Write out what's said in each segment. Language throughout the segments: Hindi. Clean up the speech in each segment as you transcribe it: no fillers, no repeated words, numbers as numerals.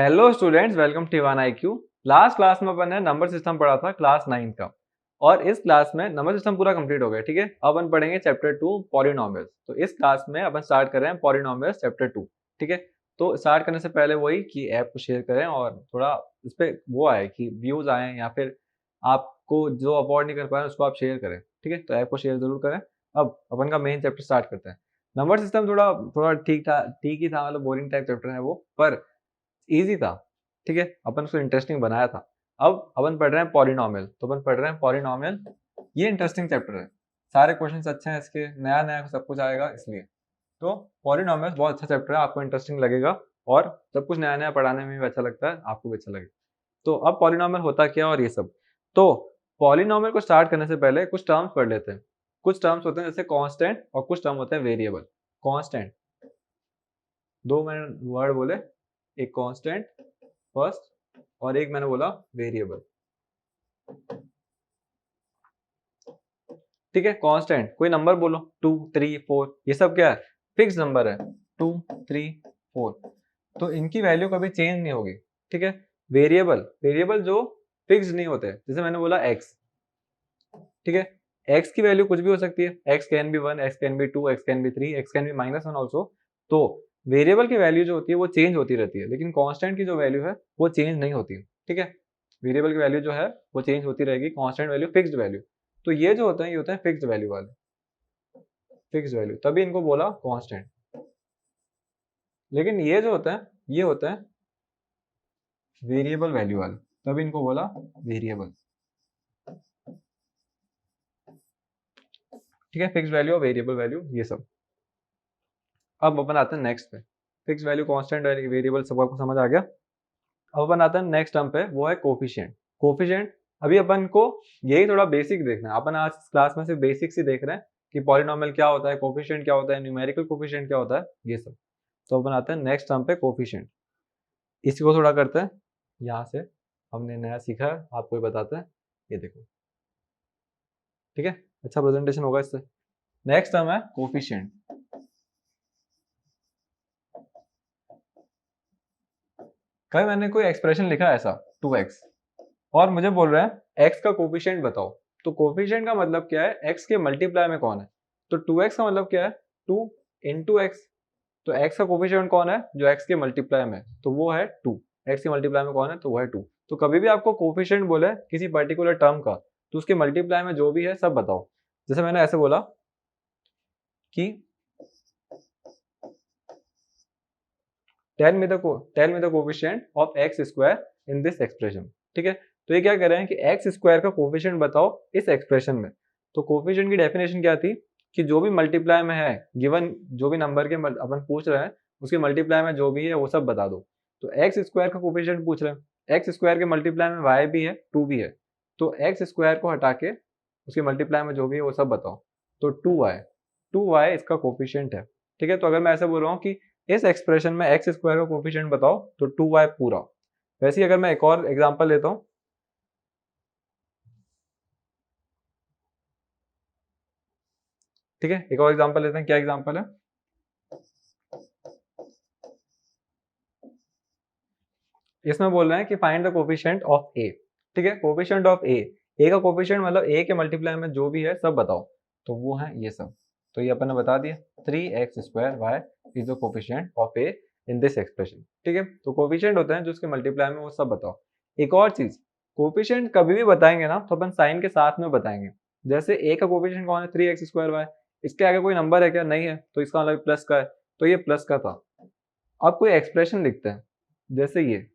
Hello students, welcome to one IQ। Last class में अपन ने नंबर सिस्टम पढ़ा था क्लास 9 का, और इस क्लास में नंबर सिस्टम पूरा कंप्लीट हो गया। ठीक है, अब अपन पढ़ेंगे चैप्टर 2 पॉलिनॉमियल्स। तो इस क्लास में अपन स्टार्ट कर रहे हैं पॉलिनॉमियल्स चैप्टर 2। ठीक है, तो स्टार्ट करने से पहले वही कि ऐप को शेयर करें और थोड़ा इस पर वो आए कि व्यूज आए, या फिर आपको जो अफोर्ड नहीं कर पाए उसको आप शेयर करें। ठीक है, तो ऐप को शेयर जरूर करें। अब अपन का मेन चैप्टर स्टार्ट करते हैं। नंबर सिस्टम थोड़ा थोड़ा ठीक ही था, मतलब बोरिंग टाइप चैप्टर है वो, पर इजी था। ठीक है, अपन उसको इंटरेस्टिंग बनाया था। अब अपन पढ़ रहे हैं पॉलिनॉमियल, तो अपन पढ़ रहे हैं पॉलिनॉमियल। ये इंटरेस्टिंग चैप्टर है, सारे क्वेश्चंस अच्छे हैं इसके, नया नया सब कुछ आएगा इसलिए। तो पॉलिनॉमियल बहुत अच्छा चैप्टर है, आपको इंटरेस्टिंग लगेगा और सब कुछ नया नया पढ़ाने में भी अच्छा लगता है, आपको भी अच्छा लगेगा। तो अब पॉलिनॉमियल होता क्या और ये सब। तो पॉलिनॉमियल को स्टार्ट करने से पहले कुछ टर्म्स पढ़ लेते हैं। कुछ टर्म्स होते हैं जैसे कांस्टेंट, और कुछ टर्म होते हैं वेरिएबल। कांस्टेंट, दो मैंने वर्ड बोले, एक कांस्टेंट फर्स्ट और एक मैंने बोला वेरिएबल। ठीक है, कांस्टेंट कोई नंबर बोलो, 2 3 4, ये सब क्या है, फिक्स नंबर है। 2 3 4, तो इनकी वैल्यू कभी चेंज नहीं होगी। ठीक है, वेरिएबल, वेरिएबल जो फिक्स नहीं होते, जैसे मैंने बोला एक्स। ठीक है, एक्स की वैल्यू कुछ भी हो सकती है, x can be 1, x can be 2, x can be 3, x can be -1 also. तो वेरिएबल की वैल्यू जो होती है वो चेंज होती रहती है, लेकिन कांस्टेंट की जो वैल्यू है वो चेंज नहीं होती। ठीक है, वेरिएबल की वैल्यू जो है वो चेंज होती रहेगी, कांस्टेंट वैल्यू फिक्स्ड वैल्यू। तो ये जो होते हैं, ये होते हैं फिक्स्ड वैल्यू वाले, फिक्स्ड वैल्यू, तभी इनको बोला कांस्टेंट। लेकिन ये जो होता है, ये होता है वेरिएबल वैल्यू वाले, तभी इनको बोला वेरिएबल। ठीक है, फिक्स्ड वैल्यू और वेरिएबल वैल्यू ये सब। अब अपन आते हैं नेक्स्ट पे। फिक्स वैल्यू, कांस्टेंट, वेरिएबल सब आपको समझ आ गया। अब अपन आते हैं नेक्स्ट टर्म पे, वो है कोफिशिएंट। कोफिशिएंट अभी अपन को यही थोड़ा बेसिक देखना है। अपन आज क्लास में सिर्फ बेसिक्स ही देख रहे हैं कि पॉलिनॉमियल क्या होता है, कोफिशिएंट क्या होता है, न्यूमेरिकल कोफिशिएंट क्या होता है, ये सब। तो अपन आते हैं नेक्स्ट टर्म पे, कोफिशिएंट। इसी को थोड़ा करते हैं, यहाँ से हमने नया सीखा है, आपको भी बताते हैं। ये देखो, ठीक है, अच्छा प्रेजेंटेशन होगा इससे। नेक्स्ट टर्म है कोफिशिएंट। कल मैंने कोई एक्सप्रेशन लिखा है ऐसा 2x, और मुझे बोल रहे हैं x का कोफिशिएंट बताओ। तो कोफिशिएंट का मतलब क्या है, x के मल्टीप्लाई में कौन है। तो 2x का मतलब क्या है, 2 इंटू एक्स। तो x का कोफिशिएंट कौन है, जो x के मल्टीप्लाई में, तो वो है 2। x के मल्टीप्लाई में कौन है, तो वो है 2। तो कभी भी आपको कोफिशिएंट बोले किसी पर्टिकुलर टर्म का, तो उसके मल्टीप्लाई में जो भी है सब बताओ। जैसे मैंने ऐसे बोला कि tell me the coefficient of x square in this expression. ठीक है, तो ये क्या कह रहे हैं कि एक्स स्क्वायर का कोफिशिएंट बताओ इस एक्सप्रेशन में। तो कोफिशिएंट की डेफिनेशन क्या थी कि जो भी मल्टीप्लाई में है, गिवन जो भी नंबर के अपन पूछ रहे हैं उसके मल्टीप्लाई में जो भी है वो सब बता दो। तो एक्स स्क्वायर का कोफिशिएंट पूछ रहे हैं, एक्स स्क्वायर के मल्टीप्लाई में वाई भी है, 2 भी है। तो एक्स स्क्वायर को हटा के उसके मल्टीप्लाई में जो भी है वो सब बताओ। तो 2y इसका कोफिशिएंट है। ठीक है, तो अगर मैं ऐसे बोल रहा हूँ कि इस एक्सप्रेशन में एक्स स्क्वायर का कोफिशिएंट बताओ, तो 2y पूरा। वैसे ही अगर मैं एक और एग्जांपल लेता हूं, ठीक है, एक और एग्जांपल लेते हैं। क्या एग्जांपल है, इसमें बोल रहे हैं कि फाइंड द कोफिशिएंट ऑफ ए। ठीक है, कोफिशिएंट ऑफ ए का कोफिशिएंट मतलब ए के मल्टीप्लाई में जो भी है सब बताओ। तो वो है ये सब। तो ये अपन ने बता दिया, 3x² y is the coefficient of A in this expression. ठीक है, तो कोफिशिएंट होते हैं जो उसके मल्टीप्लाई में वो सब बताओ। एक और चीज, कोफिशिएंट कभी भी बताएंगे ना तो अपन साइन के साथ में बताएंगे। जैसे ए का कोफिशिएंट कौन है, 3x² y, इसके आगे कोई नंबर है क्या, नहीं है, तो इसका मतलब प्लस का है, तो ये प्लस का था। अब कोई एक्सप्रेशन लिखते हैं, जैसे ये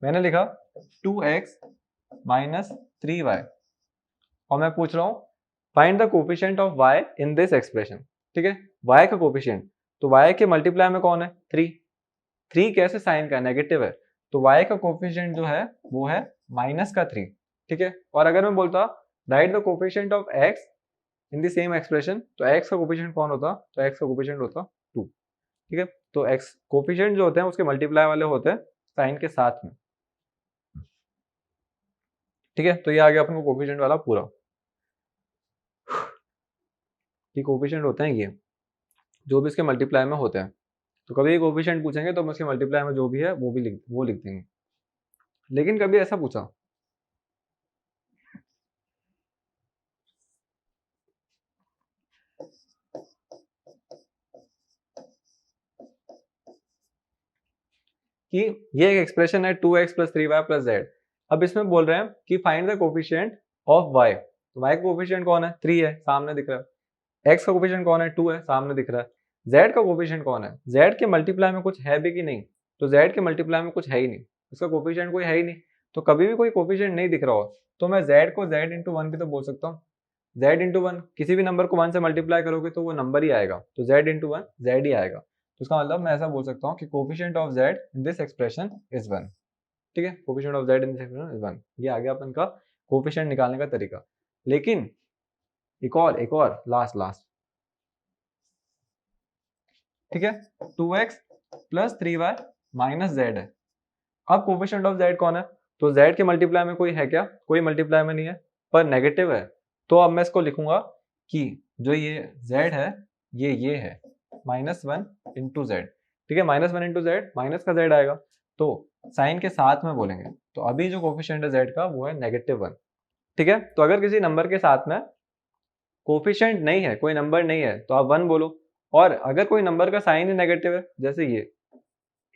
मैंने लिखा 2x माइनस 3y, और मैं पूछ रहा हूं find the coefficient of y in this expression. ठीक है, y का कोफिशिएंट, तो y के मल्टीप्लाई में कौन है, 3। 3 कैसे साइन का नेगेटिव है, तो y का कोफिशिएंट जो है वो है -3। ठीक है, और अगर मैं बोलता right the coefficient of x in the same expression, तो x का कोफिशिएंट कौन होता, तो x का कोफिशिएंट होता 2। ठीक है, तो x कोफिशिएंट जो होते हैं उसके मल्टीप्लाई वाले होते हैं साइन के साथ में। ठीक है, तो ये आ गया अपन को कोफिशिएंट वाला पूरा। ये कोफिशिएंट होते हैं ये जो भी इसके मल्टीप्लाई में होते हैं। तो कभी कोफिशिएंट पूछेंगे तो हम उसके मल्टीप्लाई में जो भी है वो लिख देंगे। लेकिन कभी ऐसा पूछा कि ये एक एक्सप्रेशन है 2x plus 3y plus Z. अब इसमें बोल रहे हैं कि find the coefficient of y। तो y का कोफिशिएंट कौन है? 3 है, सामने दिख रहा है। x का कोफिशिएंट कौन है? 2 है, सामने दिख रहा है। z का कोफिशिएंट कौन है? z के मल्टीप्लाई में कुछ है भी कि नहीं? तो z के मल्टीप्लाई में कुछ है ही नहीं, इसका कोफिशिएंट कोई है ही नहीं। तो कभी भी कोई कोफिशिएंट नहीं दिख रहा हो तो मैं z को z इंटू 1 भी तो बोल सकता हूँ। z इंटू 1, किसी भी नंबर को 1 से मल्टीप्लाई करोगे तो वो नंबर ही आएगा, तो z इंटू 1 z ही आएगा। तो इसका मतलब मैं ऐसा बोल सकता हूँ कि coefficient of z in this expression is 1। ठीक है, coefficient of z in this expression is 1। ये आ गया अपन का कोफिशिएंट निकालने का तरीका। लेकिन एक और लास्ट, ठीक है, 2x plus 3y minus z है। अब कोफिशिएंट ऑफ z कौन है? तो z के मल्टीप्लाई में कोई है क्या? कोई मल्टीप्लाई में नहीं है, पर नेगेटिव है। तो अब मैं इसको लिखूंगा कि जो ये z है ये है -1 इंटू जेड। ठीक है, -1 इंटू जेड, माइनस का z आएगा तो साइन के साथ में बोलेंगे। तो अभी जो कोफिशिएंट है z का वो है -1। ठीक है, तो अगर किसी नंबर के साथ में कोफिशिएंट नहीं है, कोई नंबर नहीं है, तो आप 1 बोलो। और अगर कोई नंबर का साइन ही नेगेटिव है, जैसे ये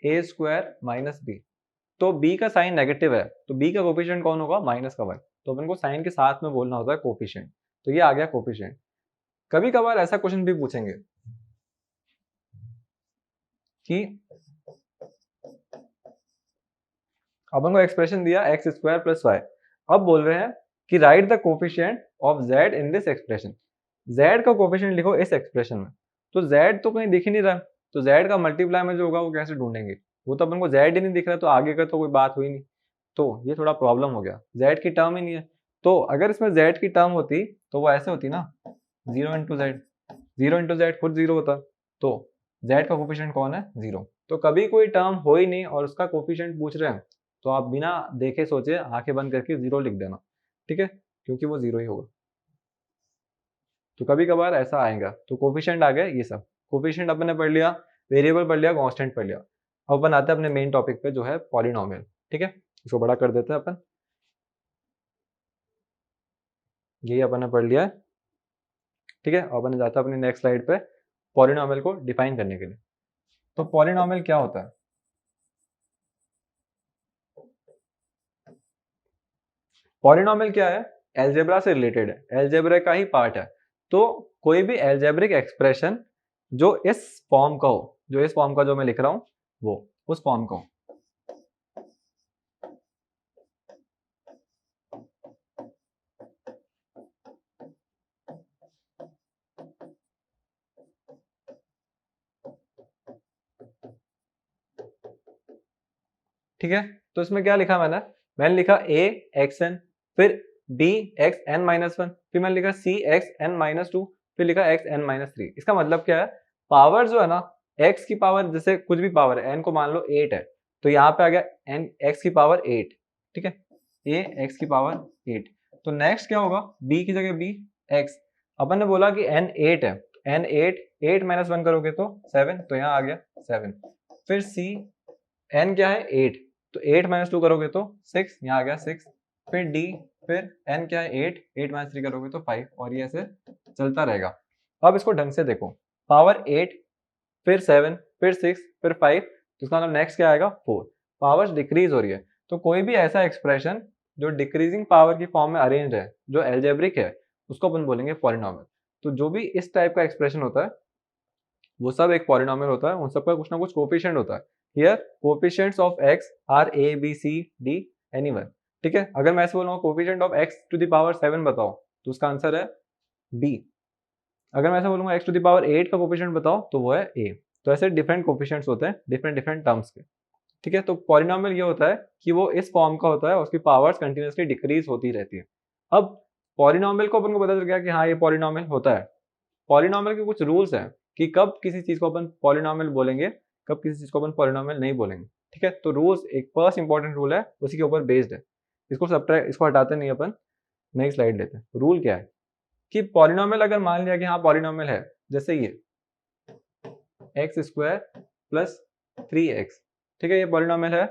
a स्क्वायर माइनस बी, तो b का साइन नेगेटिव है तो b का कोफिशिएंट कौन होगा? -1। तो अपन को साइन के साथ में बोलना होता है कोफिशिएंट। तो ये आ गया कोफिशिएंट। कभी कभार ऐसा क्वेश्चन भी पूछेंगे कि अपन को एक्सप्रेशन दिया x स्क्वायर प्लस वाई। अब बोल रहे हैं कि right the coefficient of z in this expression. z का कोफिशिएंट लिखो इस एक्सप्रेशन में। तो z तो कहीं दिख ही नहीं रहा, तो z का मल्टीप्लाई में जो होगा वो कैसे ढूंढेंगे? वो तो अपन को z ही नहीं दिख रहा, तो आगे का तो कोई बात हुई नहीं। तो ये थोड़ा प्रॉब्लम हो गया, z की टर्म ही नहीं है। तो अगर इसमें z की टर्म होती तो वो ऐसे होती ना, 0 इंटू जेड, 0 इंटू जेड खुद 0 होता। तो z का कोफिशिएंट कौन है? 0। तो कभी कोई टर्म हो ही नहीं और उसका कोफिशिएंट पूछ रहे हैं तो आप बिना देखे सोचे आंखें बंद करके 0 लिख देना। ठीक है, क्योंकि वो 0 ही होगा। तो कभी कभार ऐसा आएगा। तो कोफिशिएंट आ गया, ये सब कोफिशिएंट अपन ने पढ़ लिया, वेरिएबल पढ़ लिया, कांस्टेंट पढ़ लिया। अब अपन आते हैं अपने मेन टॉपिक पे जो है पॉलिनोमियल। ठीक है, इसको बड़ा कर देते हैं अपन। यही अपन ने पढ़ लिया है। ठीक है, अपन जाते हैं अपनी नेक्स्ट स्लाइड पे पॉलिनोमियल को डिफाइन करने के लिए। तो पॉलिनोमियल क्या होता है? पॉलिनोमियल क्या है? एलजेब्रा से रिलेटेड है, एलजेब्रा का ही पार्ट है। तो कोई भी एलजेब्रिक एक्सप्रेशन जो इस फॉर्म का हो, जो इस फॉर्म का जो मैं लिख रहा हूं वो उस फॉर्म का हो। ठीक है, तो इसमें क्या लिखा मैंने लिखा a xn, फिर b xn माइनस 1, फिर मैंने लिखा c xn माइनस 2, फिर लिखा xn माइनस 3। इसका मतलब क्या है? पावर जो है ना, x की पावर, जैसे कुछ भी पावर है, n को मान लो 8 है, तो यहाँ पे आ गया n x की पावर 8। ठीक है, a x की पावर 8। तो नेक्स्ट क्या होगा? b की जगह b x। अपन ने बोला कि n 8 है, n 8 माइनस 1 करोगे तो 7, तो यहाँ आ गया 7। फिर c, n क्या है? 8, तो 8 माइनस 2 करोगे तो 6, यहाँ आ गया 6। फिर d, फिर n क्या है? 8 माइनस 3 करोगे तो 5, और ये ऐसे चलता रहेगा। अब इसको ढंग से देखो, पावर 8, फिर 7, फिर 6, फिर 5, तो इसका मतलब नेक्स्ट क्या आएगा? 4। पावर्स डिक्रीज हो रही है, तो कोई भी ऐसा एक्सप्रेशन जो डिक्रीजिंग पावर की फॉर्म में अरेंज है, जो एल्जेब्रिक है, उसको अपन बोलेंगे पॉलिनोमियल। तो जो भी इस टाइप का एक्सप्रेशन होता है वो सब एक पॉलिनोमियल होता है, उन सबका कुछ ना कुछ कोफिशिएंट होता है। Here coefficients of x are a b c d anyone. ठीक है, अगर मैं ऐसे बोलूंगा coefficient of x to the power 7 बताओ, तो उसका आंसर है b। अगर मैं ऐसा बोलूंगा x टू द पावर 8 का कोफिशिएंट बताओ, तो वो है a। तो ऐसे डिफरेंट कोफिशिएंट्स होते हैं डिफरेंट डिफरेंट टर्म्स के। ठीक है, तो पॉलिनोमियल ये होता है कि वो इस फॉर्म का होता है, उसकी पावर्स कंटिन्यूअसली डिक्रीज होती रहती है। अब पॉलिनोमियल को अपन को पता चल गया कि हाँ ये पॉलिनोमियल होता है। पॉलिनोमियल के कुछ रूल्स हैं कि कब किसी चीज को अपन पॉलिनोमियल बोलेंगे, कब किसी चीज को अपन पॉलिनोमियल नहीं बोलेंगे। ठीक है, तो रूल्स, एक फर्स्ट इंपॉर्टेंट रूल है, उसी के ऊपर बेस्ड है। इसको हटाते नहीं अपन, नई स्लाइड लेते हैं। रूल क्या है कि पॉलिनोमियल अगर मान लिया कि हाँ पॉलिनोमियल है, जैसे ये x स्क्वायर प्लस 3x। ठीक है, ये पॉलिनोमियल है,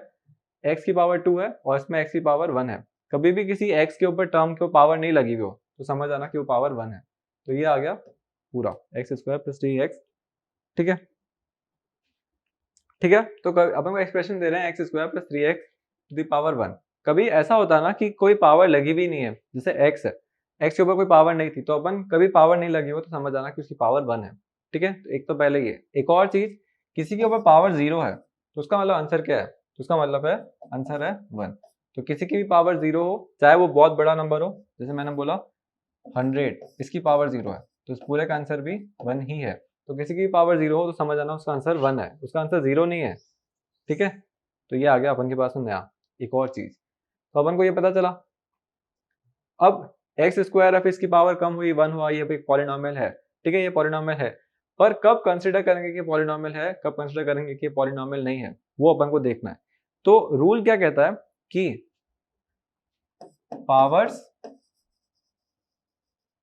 x की पावर 2 है और इसमें x की पावर 1 है। कभी भी किसी x के ऊपर टर्म के पावर नहीं लगी हुई हो तो समझ आना कि वो पावर 1 है। तो ये आ गया पूरा x स्क्वायर प्लस 3x। ठीक है, ठीक है, तो अपन को एक्सप्रेशन दे रहे हैं x square plus 3x to the power 1। कभी ऐसा होता है ना कि कोई पावर लगी भी नहीं है, जैसे x है, x के ऊपर कोई पावर नहीं थी, तो अपन कभी पावर नहीं लगी हो तो समझ आना कि उसकी पावर 1 है। ठीक है, तो एक तो पहले ये। एक और चीज, किसी के ऊपर पावर 0 है तो उसका मतलब आंसर क्या है, तो उसका मतलब है आंसर है 1। तो किसी की भी पावर 0 हो, चाहे वो बहुत बड़ा नंबर हो, जैसे मैंने बोला 100, इसकी पावर 0 है तो इस पूरे का आंसर भी 1 ही है। तो किसी की पावर 0 हो तो समझ आना उसका आंसर 1 है, उसका आंसर 0 नहीं है। ठीक है, तो ये आ गया अपन के पास में नया एक और चीज। तो अपन को ये पता चला अब एक्स स्क्वायर ऑफ इसकी पावर कम हुई 1 हुआ, ये एक पॉलिनोमियल है। ठीक है, ये पॉलिनोमियल है, पर कब कंसीडर करेंगे कि पॉलिनोमियल है, कब कंसीडर करेंगे कि पॉलिनोमियल नहीं है, वो अपन को देखना है। तो रूल क्या कहता है कि पावर्स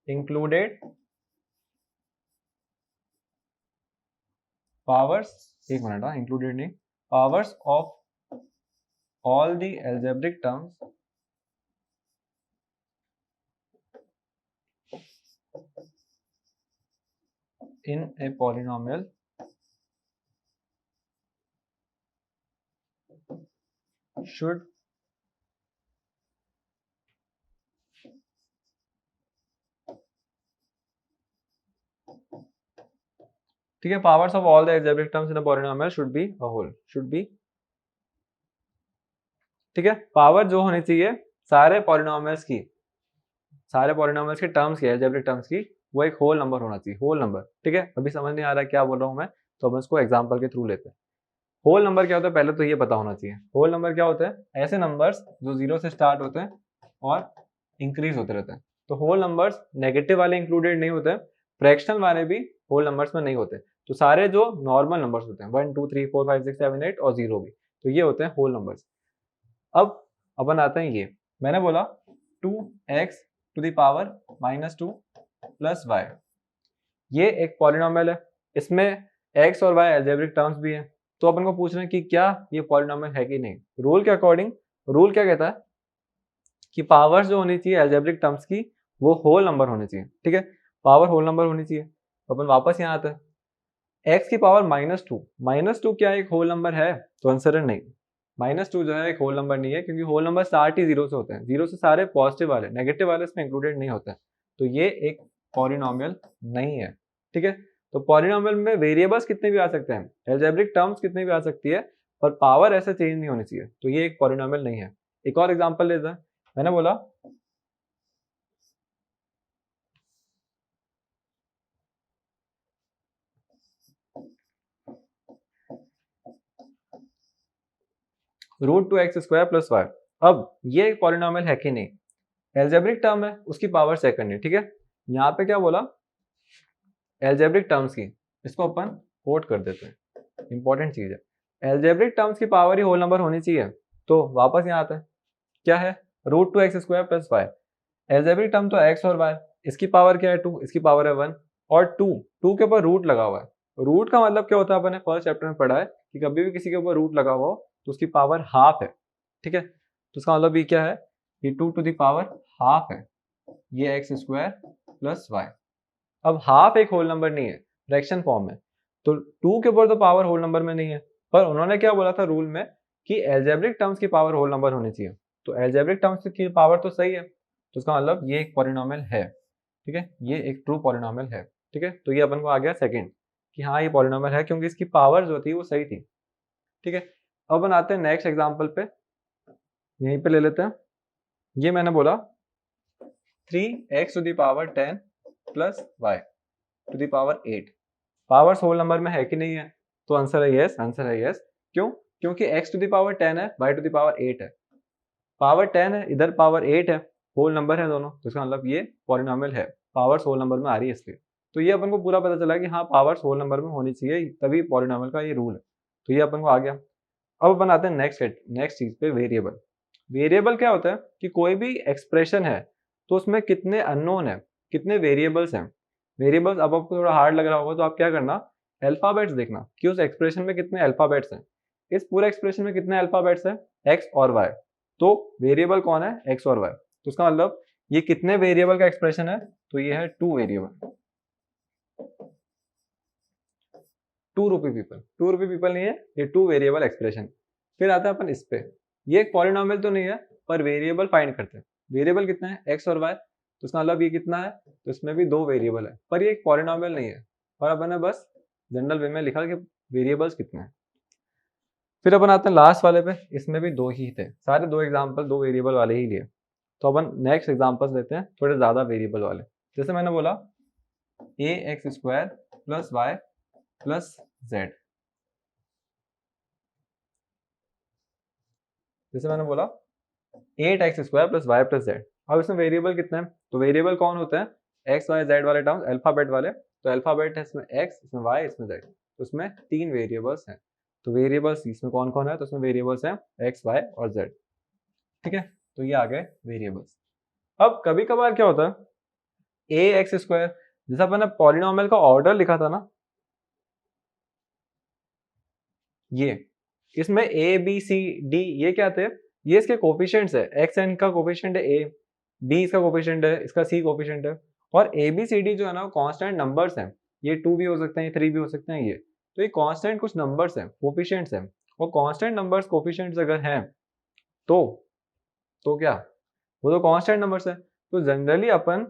इंक्लूडेड, पावर्स, एक मिनट, इंक्लूडेड नहीं, powers of all the algebraic terms in a polynomial should ठीक है, powers of all the algebraic terms in a polynomial should be a whole, should be. ठीक है, पावर जो होनी चाहिए सारे पॉलिनोमियल्स की, सारे पॉलिनोमियल्स के टर्म्स की, एल्जेब्रिक टर्म्स की, वो एक होल नंबर होना चाहिए, होल नंबर। ठीक है, अभी समझ नहीं आ रहा है क्या बोल रहा हूँ मैं, तो हम इसको एग्जांपल के थ्रू लेते हैं। होल नंबर क्या होता है पहले तो ये पता होना चाहिए। होल नंबर क्या होता है, ऐसे नंबर्स जो 0 से स्टार्ट होते हैं और इंक्रीज होते रहते हैं। तो होल नंबर्स नेगेटिव वाले इंक्लूडेड नहीं होते, फ्रैक्शनल वाले भी होल नंबर्स में नहीं होते। तो सारे जो नॉर्मल नंबर्स होते हैं 1 2 3 4 5 6 7 8 और 0 भी, तो ये होते हैं होल नंबर्स। अब अपन आते हैं, ये मैंने बोला 2x to the power -2 plus y, ये एक पॉलिनोमियल है, इसमें x और y अलजेब्रिक टर्म्स भी हैं। तो अपन को पूछ रहे हैं कि क्या ये पॉलिनोमियल है कि नहीं। रूल के अकॉर्डिंग, रूल क्या कहता है कि पावर्स जो होनी चाहिए अलजेब्रिक टर्म्स की वो होल नंबर होनी चाहिए। ठीक है, पावर होल नंबर होनी चाहिए। तो अपन वापस यहाँ आते हैं, x की पावर -2 क्या एक होल नंबर है, तो आंसर है नहीं। -2 जो है एक होल नंबर नहीं है, क्योंकि होल नंबर स्टार्ट ही 0 से होते हैं, 0 से सारे पॉजिटिव वाले, नेगेटिव वाले इसमें इंक्लूडेड नहीं होते हैं। तो ये एक पॉलिनोमियल नहीं है। ठीक है, तो पॉलिनोमियल में वेरिएबल्स कितने भी आ सकते हैं, अलजेब्रिक टर्म्स कितने भी आ सकती है, पर पावर ऐसे चेंज नहीं होनी चाहिए, तो ये एक पॉलिनोमियल नहीं है। एक और एग्जांपल लेते हैं, मैंने बोला √2x² प्लस y। अब ये एक पॉलिनोमियल है कि नहीं, अलजेब्रिक टर्म है, उसकी पावर सेकंड है। ठीक है, यहाँ पे क्या बोला, अलजेब्रिक टर्म्स की, इसको अपन कोट कर देते हैं, इंपॉर्टेंट चीज है। अलजेब्रिक टर्म्स की पावर ही होल नंबर होनी चाहिए। तो वापस यहाँ आता है, क्या है, √2x² plus y। Algebraic term तो x और y, इसकी पावर क्या है 2, इसकी पावर है 1, और 2 के ऊपर रूट लगा हुआ है। रूट का मतलब क्या होता है, अपन ने फर्स्ट चैप्टर में पढ़ा है कि कभी भी किसी के ऊपर रूट लगा हुआ हो तो उसकी पावर हाफ है। ठीक है, तो उसका मतलब ये क्या है, ये 2 टू द पावर हाफ है, ये x² प्लस y। अब हाफ एक होल नंबर नहीं है, फ्रैक्शन फॉर्म है, तो 2 के ऊपर तो पावर होल नंबर में नहीं है, पर उन्होंने क्या बोला था रूल में कि अलजेब्रिक टर्म्स की पावर होल नंबर होनी चाहिए। तो अलजेब्रिक टर्म्स की पावर तो सही है, तो उसका मतलब ये एक पॉलिनोमियल है। ठीक है, ये एक ट्रू पॉलिनोमियल है। ठीक है, तो ये अपन को आ गया सेकंड कि हाँ ये पॉलिनोमियल है, क्योंकि इसकी पावर जो थी वो सही थी। ठीक है, अब अपन आते हैं नेक्स्ट एग्जांपल पे, यहीं पे ले लेते हैं। ये मैंने बोला 3x to the power 10 plus y to the power 8। Powers whole number में है कि नहीं है, तो आंसर है यस, आंसर है यस। क्यों, क्योंकि x टू द पावर 10 है, y टू द पावर 8 है। पावर 10 है, इधर पावर 8 है, होल नंबर है दोनों, तो इसका मतलब ये पॉलिनोमियल है, पावर्स होल नंबर में आ रही है इसलिए। तो ये अपन को पूरा पता चला कि हाँ पावर्स होल नंबर में होनी चाहिए, तभी पॉलिनोमियल का ये रूल है। तो ये अपन को आ गया। अब अपन आते हैं नेक्स्ट चीज पे, वेरिएबल। वेरिएबल क्या होता है कि कोई भी एक्सप्रेशन है तो उसमें कितने अननोन है, कितने वेरिएबल्स हैं। वेरिएबल्स अब आपको थोड़ा हार्ड लग रहा होगा तो आप क्या करना, अल्फाबेट्स देखना कि उस एक्सप्रेशन में कितने अल्फाबेट्स हैं। इस पूरे एक्सप्रेशन में कितने अल्फाबेट्स हैं, एक्स और वाई। तो वेरिएबल कौन है, एक्स और वाई। तो इसका मतलब ये कितने वेरिएबल का एक्सप्रेशन है, तो ये है 2 वेरिएबल। 2 रुपी पीपल, 2 रुपी पीपल नहीं है, ये 2 वेरिएबल एक्सप्रेशन। फिर आता है अपन इस पे, ये एक पॉलिनोमियल तो नहीं है पर वेरिएबल फाइंड करते हैं। वेरिएबल कितना है, एक्स और वाई। तो इसका मतलब ये कितना है, तो इसमें भी 2 वेरिएबल है, पर ये एक पॉलिनोमियल नहीं है। और अपन ने बस जनरल वे में लिखा कि वेरिएबल्स कितने हैं। फिर अपन आते हैं लास्ट वाले पे, इसमें भी 2 ही थे, सारे 2 एग्जाम्पल 2 वेरिएबल वाले ही लिए। तो अपन नेक्स्ट एग्जाम्पल्स लेते हैं थोड़े ज्यादा वेरिएबल वाले। जैसे मैंने बोला A X square plus Y plus Z. जैसे मैंने बोला 8x square plus Y plus Z. अब इसमें वेरिएबल कितने हैं, तो वेरिएबल कौन होते हैं, एक्स वाई जेड वाले टर्म्स, अल्फाबेट वाले। तो अल्फाबेट है इसमें एक्स, इसमें वाई, इसमें जेड। तो इसमें 3 वेरिएबल्स हैं। तो वेरिएबल्स इसमें कौन कौन है, तो इसमें वेरिएबल्स हैं एक्स वाई और जेड। ठीक है, तो ये आ गए वेरिएबल्स। अब कभी कभार क्या होता है, ए एक्स स्क्वायर, जैसा अपन ने पॉलिनोमियल का ऑर्डर लिखा था ना, ये इसमें ए बी सी डी ये क्या थे, ये इसके कोफिशिएंट्स है। एक्स एन का कोफिशिएंट है ए, बी इसका कोफिशिएंट है, इसका सी कोफिशिएंट है। और ए बी सी डी जो है ना, कांस्टेंट नंबर्स हैं। ये 2 भी हो सकते हैं, ये 3 भी हो सकते हैं। ये तो ये कांस्टेंट कुछ नंबर्स हैं, कोफिशिएंट्स हैं। और कांस्टेंट नंबर्स कोफिशिएंट्स अगर हैं तो क्या, वो तो कांस्टेंट नंबर्स है। तो जनरली अपन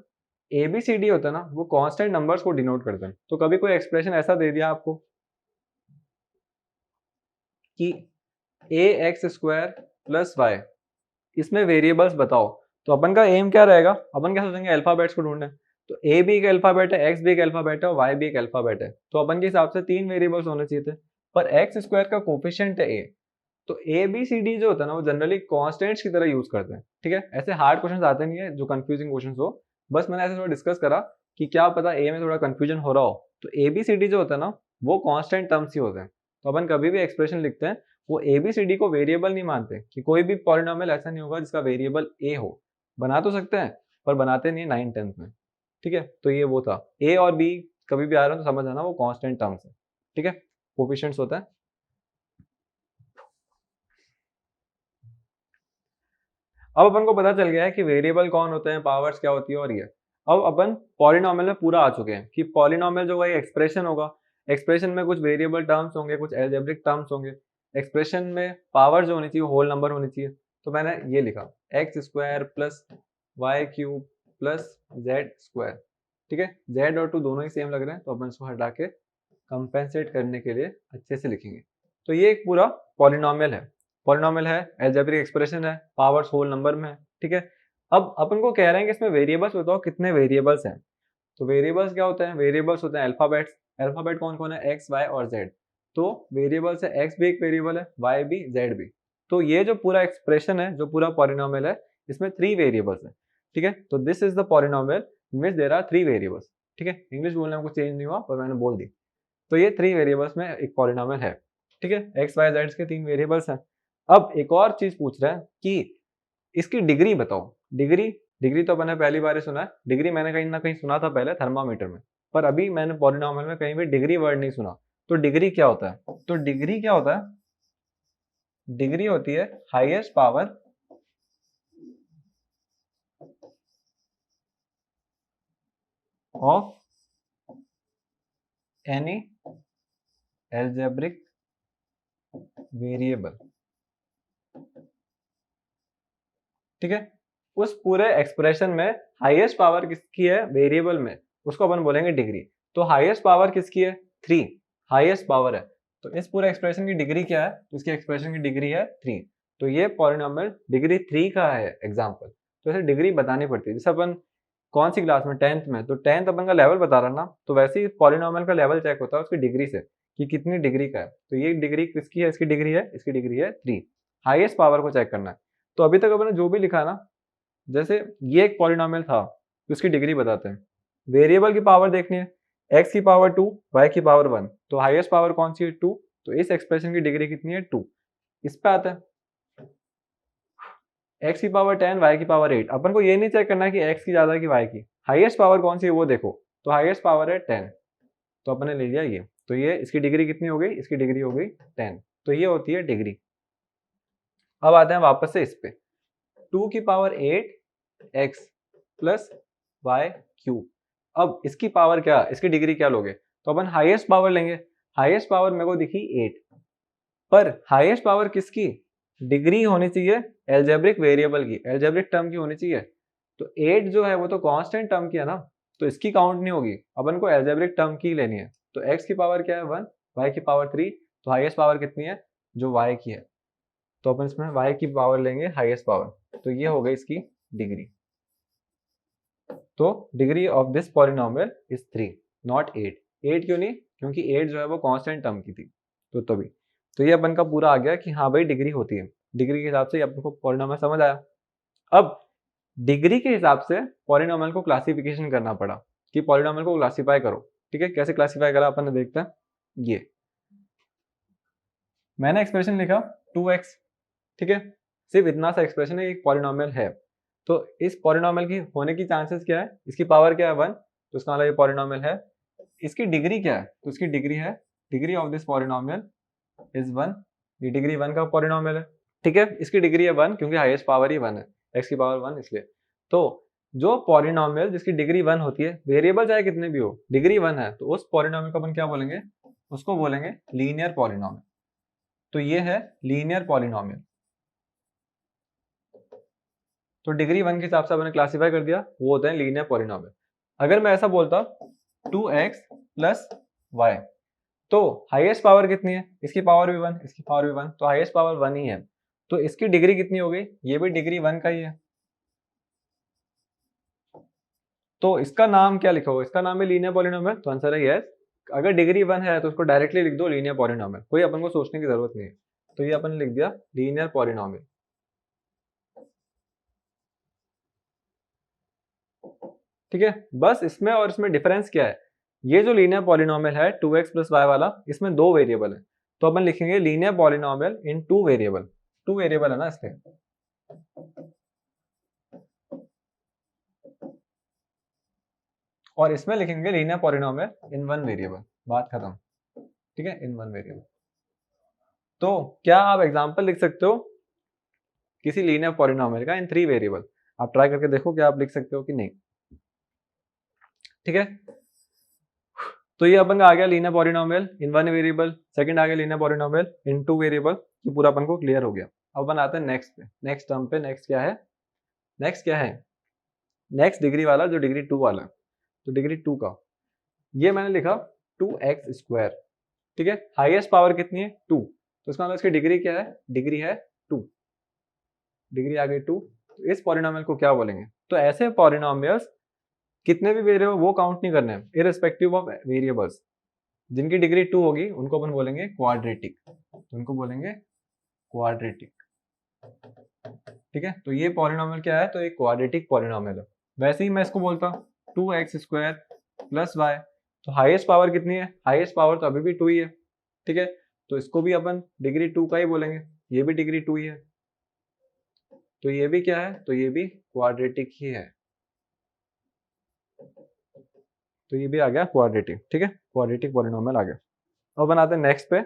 ए बी सी डी होता है ना, वो कांस्टेंट नंबर्स को डिनोट करते हैं। तो कभी कोई एक्सप्रेशन ऐसा दे दिया आपको कि ए एक्स स्क्वायर प्लस वाई, इसमें वेरिएबल्स बताओ, तो अपन का एम क्या रहेगा, अपन क्या सोचेंगे, अल्फाबेट्स को ढूंढना है। तो ए भी एक अल्फाबेट है, एक्स भी एक अल्फाबेट है और वाई भी एक अल्फाबेट है। तो अपन के हिसाब से 3 वेरिएबल्स होने चाहिए थे, पर एक्स स्क्वायर का कोफिशिएंट है ए। तो ए बी सी डी जो होता है ना, वो जनरली कॉन्स्टेंट्स की तरह यूज करते हैं। ठीक है, ऐसे हार्ड क्वेश्चन आते नहीं है जो कंफ्यूजिंग क्वेश्चन हो। बस मैंने ऐसे थोड़ा डिस्कस करा कि क्या पता ए में थोड़ा कंफ्यूजन हो रहा हो। तो ए बी सी डी जो होता है ना, वो कॉन्स्टेंट टर्म्स ही होते हैं। तो अपन कभी भी एक्सप्रेशन लिखते हैं, वो ए बी सी डी को वेरिएबल नहीं मानते, कि कोई भी पॉलिनोमियल ऐसा नहीं होगा जिसका वेरिएबल ए हो। बना तो सकते हैं पर बनाते नहीं 9 10th में। ठीक है, तो ये वो था, ए और बी कभी भी आ रहा है तो समझ आना वो कांस्टेंट टर्म्स है। ठीक है, कोफिशिएंट्स होता है। अब अपन को पता चल गया है कि वेरिएबल कौन होते हैं, पावर्स क्या होती है और ये। अब अपन पॉलिनोमियल में पूरा आ चुके हैं कि पॉलिनोमियल जो है एक्सप्रेशन होगा, एक्सप्रेशन में कुछ वेरिएबल टर्म्स होंगे, कुछ अलजेब्रिक टर्म्स होंगे। एक्सप्रेशन में पावर जो होनी चाहिए होल नंबर होनी चाहिए। तो मैंने ये लिखा x square plus y cube plus z square. ठीक है, जेड और 2 दोनों ही सेम लग रहे हैं, तो अपन इसको हटा के कंपेंसेट करने के लिए अच्छे से लिखेंगे। तो ये एक पूरा पॉलिनोमियल है। पॉलिनोमियल है, अलजेब्रिक एक्सप्रेशन है, पावर्स होल नंबर में है। ठीक है, अब अपन को कह रहे हैं कि इसमें वेरिएबल्स बताओ कितने वेरिएबल्स हैं। तो वेरिएबल्स क्या होते हैं, वेरिएबल्स होते हैं अल्फाबेट्स। अल्फाबेट कौन कौन है, एक्स वाई और जेड। तो वेरिएबल्स है, एक्स भी एक वेरिएबल है, वाई भी, जेड भी। तो ये जो पूरा एक्सप्रेशन है, जो पूरा पॉलिनोमियल है, इसमें 3 वेरिएबल्स है। ठीक है, तो this is the polynomial in which there are 3 variables. ठीक है, इंग्लिश बोलने में कुछ चेंज नहीं हुआ पर मैंने बोल दी। तो ये 3 वेरिएबल्स में एक पॉलिनोमियल है। ठीक है, एक्स वाई जेड के 3 वेरिएबल्स हैं। अब एक और चीज पूछ रहे हैं कि इसकी डिग्री बताओ। डिग्री, डिग्री तो मैंने पहली बार ही सुना है। डिग्री मैंने कहीं ना कहीं सुना था पहले थर्मामीटर में, पर अभी मैंने पॉलिनोमियल में कहीं भी डिग्री वर्ड नहीं सुना। तो डिग्री क्या होता है, तो डिग्री क्या होता है, डिग्री होती है highest power of any algebraic variable. ठीक है, उस पूरे एक्सप्रेशन में हाईएस्ट पावर किसकी है वेरिएबल में, उसको अपन बोलेंगे डिग्री। तो हाईएस्ट पावर किसकी है, 3 हाईएस्ट पावर है। तो इस पूरे एक्सप्रेशन की डिग्री क्या है, तो इसकी एक्सप्रेशन की डिग्री है 3। तो ये पॉलिनोमियल डिग्री 3 का है एग्जाम्पल। तो ऐसे डिग्री बतानी पड़ती है। जैसे अपन कौन सी क्लास में, 10th में, तो 10th अपन का लेवल बता रहा ना, तो वैसे ही पॉलिनोमियल का लेवल चेक होता है उसकी डिग्री से कि कितनी डिग्री का है। तो ये डिग्री किसकी है, इसकी डिग्री है, इसकी डिग्री है 3। हाईएस्ट पावर को चेक करना है। तो अभी तक अपने जो भी लिखा ना, जैसे ये एक पॉलिनोमियल था तो इसकी डिग्री बताते हैं। वेरिएबल की पावर देखनी है, x की पावर 2, y की पावर 1। तो हाईएस्ट पावर कौन सी है, 2। तो इस एक्सप्रेशन की डिग्री कितनी है, 2। इस पे आता है x की पावर 10, y की पावर 8। अपन को ये नहीं चेक करना है कि x की ज्यादा है कि y की, हाईएस्ट पावर कौन सी है वो देखो। तो हाईएस्ट पावर है 10, तो अपन ने ले लिया ये। तो ये इसकी डिग्री कितनी हो गई, इसकी डिग्री हो गई 10। तो ये होती है डिग्री। अब आते हैं वापस से इस पे, 2 की power 8 x plus y cube. अब इसकी पावर क्या, इसकी डिग्री क्या लोगे, तो अपन हाईएस्ट पावर लेंगे। हाईएस्ट पावर मेरे को दिखी 8, पर हाईएस्ट पावर किसकी, डिग्री होनी चाहिए एल्जेब्रिक वेरिएबल की, एल्जेब्रिक टर्म की होनी चाहिए। तो 8 जो है वो तो कांस्टेंट टर्म की है ना, तो इसकी काउंट नहीं होगी, अपन को एल्जेब्रिक टर्म की लेनी है। तो x की पावर क्या है 1, y की पावर 3, तो हाईएस्ट पावर कितनी है, जो y की है, तो अपन इसमें y की पावर लेंगे हाईएस्ट पावर, तो ये हो गई इसकी डिग्री। तो degree of this polynomial is 3 not 8। 8 क्यों नहीं, क्योंकि 8 जो है वो कांस्टेंट टर्म की थी, तो तभी। तो ये अपन का पूरा आ गया कि हाँ भाई डिग्री होती है, डिग्री के हिसाब से अपन को पॉलिनोमियल समझ आया। अब डिग्री के हिसाब से पॉलिनोमियल को क्लासिफिकेशन करना पड़ा कि पॉलिनोमियल को क्लासिफाई करो। ठीक है, कैसे क्लासिफाई करा अपन ने देखते हैं। ये मैंने एक्सप्रेशन लिखा 2x, ठीक है, सिर्फ इतना सा एक्सप्रेशन है, एक पॉलिनोमियल है। तो इस पॉलिनोमियल की होने की चांसेस क्या है, इसकी पावर क्या है 1, तो इसका मतलब ये पॉलिनोमियल है। इसकी डिग्री क्या है, तो इसकी डिग्री है, degree of this polynomial is 1, ये डिग्री 1 का पॉलिनोमियल है। ठीक है, इसकी डिग्री है 1 क्योंकि हाईएस्ट पावर ही 1 है, x की पावर 1 इसलिए। तो जो पॉलिनोमियल जिसकी डिग्री 1 होती है, वेरिएबल चाहे कितने भी हो, डिग्री 1 है, तो उस पॉलिनोमियल को अपन क्या बोलेंगे, उसको बोलेंगे लीनियर पॉलिनोमियल। तो ये है लीनियर पॉलिनोमियल। तो डिग्री 1 के हिसाब से मैंने क्लासिफाई कर दिया, वो होता है लीनियर पॉलिनोमियल। अगर मैं ऐसा बोलता 2x प्लस y, तो हाईएस्ट पावर कितनी है, इसकी पावर भी 1, इसकी पावर भी 1, तो हाईएस्ट पावर 1 ही है। तो इसकी डिग्री कितनी हो गई, ये भी डिग्री 1 का ही है। तो इसका नाम क्या लिखा होगा, इसका नाम है लीनियर पॉलिनोमियल, तो आंसर है यस। अगर डिग्री 1 है तो उसको डायरेक्टली लिख दो लीनियर पॉलिनोमियल, कोई अपन को सोचने की जरूरत नहीं है। तो ये अपन ने लिख दिया लीनियर पॉलिनोमियल। ठीक है, बस इसमें और इसमें डिफरेंस क्या है, ये जो लीनियर पॉलिनोमियल है 2x प्लस वाई वाला, इसमें 2 वेरिएबल है, तो अपन लिखेंगे लीनियर पॉलिनोमियल इन 2 वेरिएबल। 2 वेरिएबल है ना इसलिए, और इसमें लिखेंगे लीनियर पॉलिनोमियल इन 1 वेरिएबल, बात खत्म। ठीक है, इन 1 वेरिएबल। तो क्या आप एग्जांपल लिख सकते हो किसी लीनियर पॉलिनोमियल का इन 3 वेरिएबल, आप ट्राई करके देखो क्या आप लिख सकते हो कि नहीं। ठीक है, तो ये अपन का आ गया linear polynomial in 1 variable, second आ गया लीनियर पॉलिनोमियल इन 2 वेरिएबल। ये पूरा अपन को क्लियर हो गया। अब अपन आते हैं नेक्स्ट पे, नेक्स्ट टर्म पे। नेक्स्ट क्या है, नेक्स्ट क्या है, नेक्स्ट डिग्री वाला, जो डिग्री 2 वाला, तो डिग्री 2 का ये मैंने लिखा 2x स्क्वायर। ठीक है, हाईएस्ट पावर कितनी है 2, तो इसका मतलब इसकी डिग्री क्या है, डिग्री है 2, डिग्री आ गई 2। तो इस पॉलिनोमियल को क्या बोलेंगे, तो ऐसे पॉलिनोमियल्स कितने भी वेरिएबल वो काउंट नहीं करने, इररिस्पेक्टिव ऑफ वेरिएबल्स, जिनकी डिग्री 2 होगी उनको अपन बोलेंगे क्वाड्रेटिक, उनको बोलेंगे क्वाड्रेटिक। ठीक है, तो ये पॉलिनोमियल क्या है, तो एक क्वाड्रेटिक पॉलिनोमियल है। वैसे ही मैं इसको बोलता 2x स्क्वायर प्लस वाई, तो हाईएस्ट पावर कितनी है, हाईएस्ट पावर तो अभी भी 2 ही है। ठीक है, तो इसको भी अपन डिग्री 2 का ही बोलेंगे, ये भी डिग्री 2 ही है, तो ये भी क्या है, तो ये भी क्वाड्रेटिक ही है, तो ये भी आ गया क्वाड्रेटिक। ठीक है, क्वाड्रेटिक पॉलिनोमियल आ गया। अब बनाते हैं नेक्स्ट पे,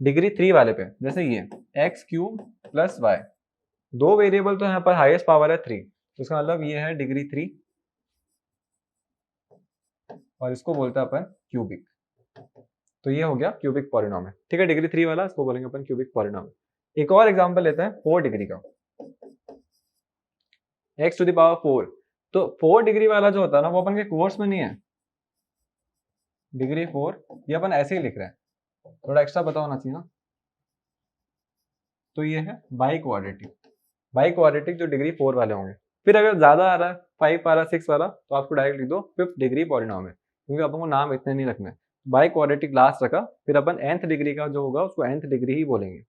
डिग्री 3 वाले पे, जैसे ये x cube plus y, 2 variable तो यहाँ पर हाईएस्ट पावर है 3, तो इसका मतलब ये है डिग्री 3, और इसको बोलते हैं अपन क्यूबिक। तो ये हो गया क्यूबिक पॉलिनोमियल। ठीक है, डिग्री 3 वाला, इसको बोलेंगे अपन क्यूबिक पॉलिनोमियल। एक और एग्जांपल लेते हैं 4 डिग्री का, x टू द पावर 4। तो 4 डिग्री वाला जो होता है ना, वो अपन के कोर्स में नहीं है, डिग्री 4 ये अपन ऐसे ही लिख रहे हैं, थोड़ा एक्स्ट्रा पता होना चाहिए ना। तो ये है बाई क्वाड्रेटिक, बाई क्वाड्रेटिक जो डिग्री 4 वाले होंगे। फिर अगर ज्यादा आ रहा है 5 आ रहा है 6 वाला, तो आपको डायरेक्ट लिख दो 5th डिग्री पॉलिनोमियल, क्योंकि अपन को नाम इतने नहीं रखने। बाई क्वाड्रेटिक लास्ट रखा, फिर अपन nth डिग्री का जो होगा उसको nth डिग्री ही बोलेंगे।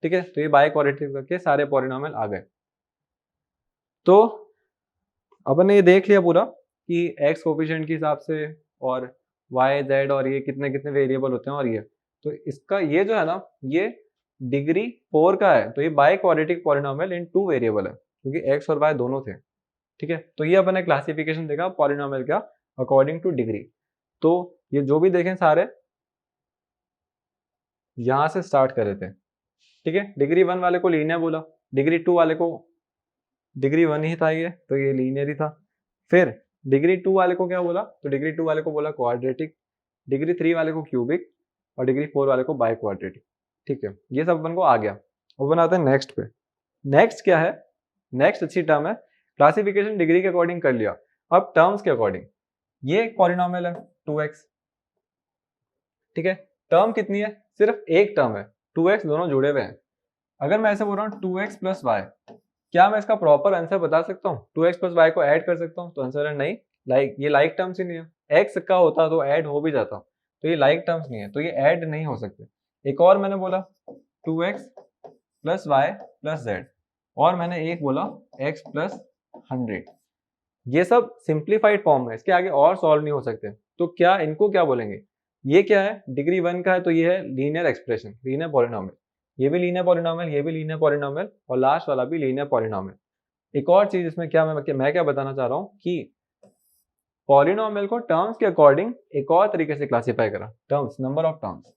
ठीक है, तो ये बाई क्वाड्रेटिक करके सारे पॉलिनोमियल आ गए। तो अपन ने ये देख लिया पूरा कि x कोफिशिएंट के हिसाब से और y z और ये कितने कितने वेरिएबल होते हैं, और ये तो इसका ये जो है ना, ये डिग्री 4 का है, तो ये by quadratic polynomial in 2 variable है, क्योंकि x और y दोनों थे। ठीक है, तो ये अपन ने क्लासिफिकेशन देखा पॉलिनोमियल का अकॉर्डिंग टू डिग्री। तो ये जो भी देखें सारे यहाँ से स्टार्ट करे थे, ठीक है। डिग्री 1 वाले को लीनियर बोला, डिग्री 2 वाले को, डिग्री 1 ही था ये, तो ये लीनियर ही था। फिर डिग्री 2 वाले को क्या बोला, तो डिग्री 2 वाले को बोला क्वाड्रेटिक, डिग्री 3 वाले को क्यूबिक और डिग्री 4 वाले को बाई क्वाड्रेटिक, ठीक है। ये सब अपन को आ गया। अब बनाते हैं नेक्स्ट पे। नेक्स्ट क्या है, नेक्स्ट अच्छी टर्म है, क्लासिफिकेशन डिग्री के अकॉर्डिंग कर लिया, अब टर्म्स के अकॉर्डिंग। ये एक पॉलिनोमियल है 2x, ठीक है। टर्म कितनी है, सिर्फ एक टर्म है, 2x दोनों जुड़े हुए हैं। अगर मैं ऐसे बोल रहा हूँ 2x प्लस वाई, क्या मैं इसका प्रॉपर आंसर बता सकता हूँ, 2x प्लस वाई को ऐड कर सकता हूँ, तो आंसर है नहीं। ये लाइक टर्म्स ही नहीं है, x का होता तो ऐड हो भी जाता, तो ये लाइक टर्म्स नहीं है, तो ये ऐड नहीं हो सकते। एक और मैंने बोला 2x plus Y plus Z, और मैंने एक बोला x प्लस 100, ये सब सिंप्लीफाइड फॉर्म है, इसके आगे और सॉल्व नहीं हो सकते। तो क्या इनको क्या बोलेंगे, ये क्या है, डिग्री 1 का है, तो ये है लीनियर एक्सप्रेशन, लीनियर पॉलिनोमियल, ये भी लीनियर पॉलिनोमियल, ये भी लीनियर पॉलिनोमियल, और लास्ट वाला भी लीनियर पॉलिनोमियल। एक और चीज इसमें क्या मैं क्या बताना चाह रहा हूँ कि पॉलिनोमियल को टर्म्स के अकॉर्डिंग एक और तरीके से क्लासिफाई करा, टर्म्स, नंबर ऑफ टर्म्स,